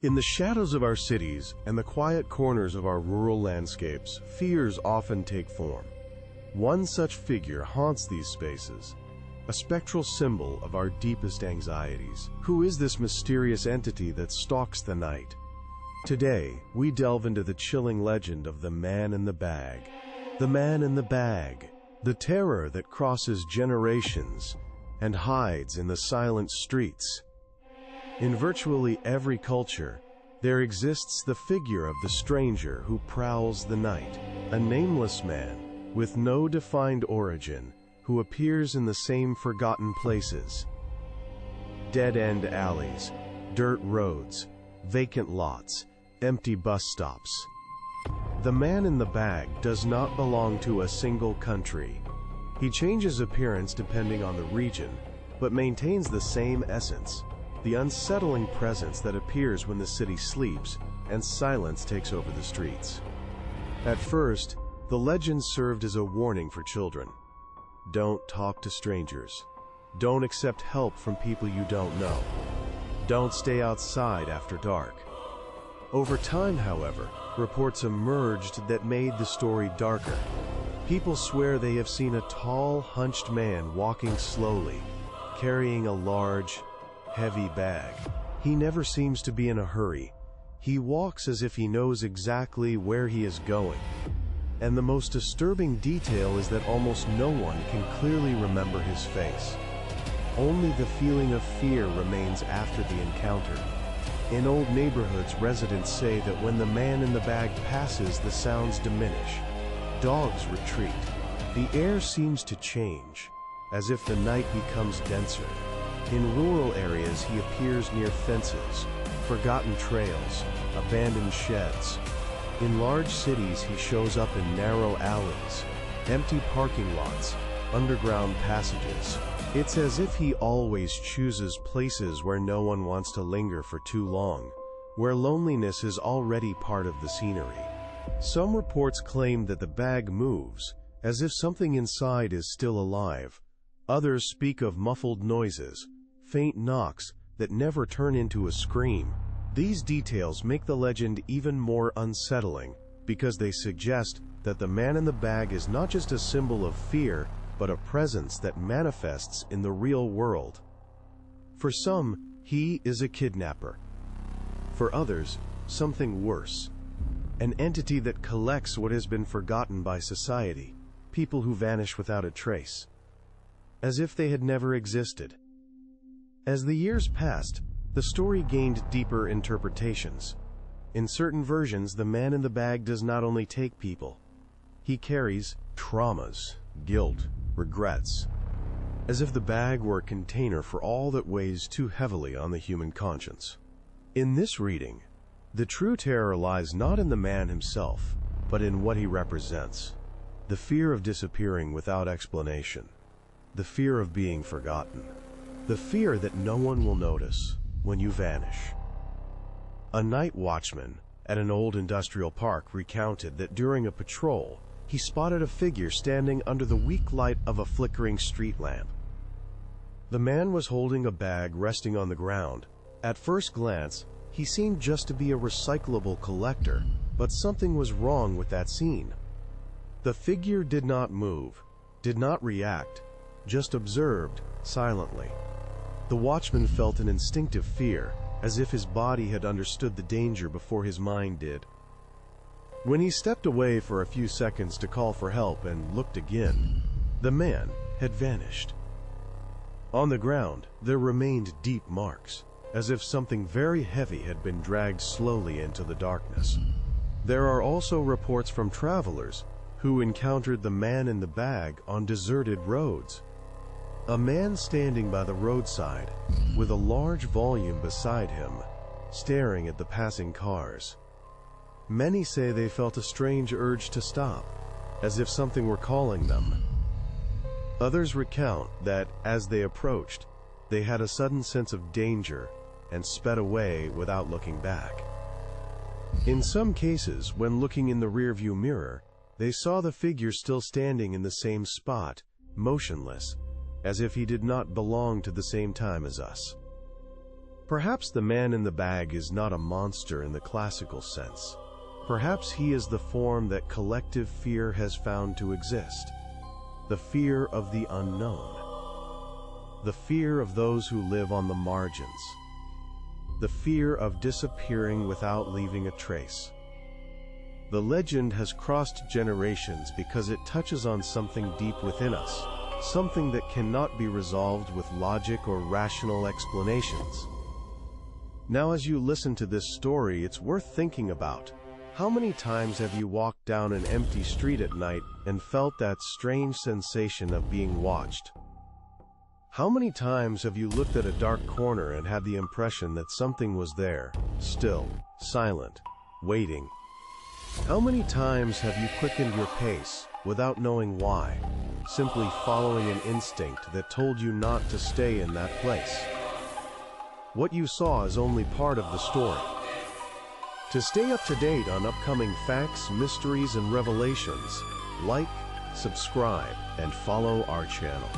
In the shadows of our cities and the quiet corners of our rural landscapes, fears often take form. One such figure haunts these spaces, a spectral symbol of our deepest anxieties. Who is this mysterious entity that stalks the night? Today, we delve into the chilling legend of the man in the bag. The man in the bag, the terror that crosses generations and hides in the silent streets. In virtually every culture, there exists the figure of the stranger who prowls the night, a nameless man with no defined origin who appears in the same forgotten places. Dead-end alleys, dirt roads, vacant lots, empty bus stops. The man in the bag does not belong to a single country. He changes appearance depending on the region, but maintains the same essence. The unsettling presence that appears when the city sleeps and silence takes over the streets. At first, the legend served as a warning for children. Don't talk to strangers. Don't accept help from people you don't know. Don't stay outside after dark. Over time, however, reports emerged that made the story darker. People swear they have seen a tall, hunched man walking slowly, carrying a large, heavy bag. He never seems to be in a hurry. He walks as if he knows exactly where he is going. And the most disturbing detail is that almost no one can clearly remember his face. Only the feeling of fear remains after the encounter. In old neighborhoods, residents say that when the man in the bag passes, the sounds diminish. Dogs retreat. The air seems to change, as if the night becomes denser. In rural areas, he appears near fences, forgotten trails, abandoned sheds. In large cities, he shows up in narrow alleys, empty parking lots, underground passages. It's as if he always chooses places where no one wants to linger for too long, where loneliness is already part of the scenery. Some reports claim that the bag moves, as if something inside is still alive. Others speak of muffled noises, faint knocks that never turn into a scream. These details make the legend even more unsettling because they suggest that the man in the bag is not just a symbol of fear, but a presence that manifests in the real world. For some, he is a kidnapper. For others, something worse. An entity that collects what has been forgotten by society, people who vanish without a trace, as if they had never existed. As the years passed, the story gained deeper interpretations. In certain versions, the man in the bag does not only take people. He carries traumas, guilt, regrets, as if the bag were a container for all that weighs too heavily on the human conscience. In this reading, the true terror lies not in the man himself, but in what he represents. The fear of disappearing without explanation. The fear of being forgotten. The fear that no one will notice when you vanish. A night watchman at an old industrial park recounted that during a patrol, he spotted a figure standing under the weak light of a flickering street lamp. The man was holding a bag resting on the ground. At first glance, he seemed just to be a recyclable collector, but something was wrong with that scene. The figure did not move, did not react, just observed silently. The watchman felt an instinctive fear, as if his body had understood the danger before his mind did. When he stepped away for a few seconds to call for help and looked again, the man had vanished. On the ground, there remained deep marks, as if something very heavy had been dragged slowly into the darkness. There are also reports from travelers who encountered the man in the bag on deserted roads. A man standing by the roadside, with a large volume beside him, staring at the passing cars. Many say they felt a strange urge to stop, as if something were calling them. Others recount that, as they approached, they had a sudden sense of danger and sped away without looking back. In some cases, when looking in the rearview mirror, they saw the figure still standing in the same spot, motionless, as if he did not belong to the same time as us. Perhaps the man in the bag is not a monster in the classical sense. Perhaps he is the form that collective fear has found to exist. The fear of the unknown. The fear of those who live on the margins. The fear of disappearing without leaving a trace. The legend has crossed generations because it touches on something deep within us, something that cannot be resolved with logic or rational explanations. Now, as you listen to this story, it's worth thinking about. How many times have you walked down an empty street at night and felt that strange sensation of being watched? How many times have you looked at a dark corner and had the impression that something was there, still, silent, waiting? How many times have you quickened your pace without knowing why, simply following an instinct that told you not to stay in that place? What you saw is only part of the story. To stay up to date on upcoming facts, mysteries, and revelations, like, subscribe, and follow our channel.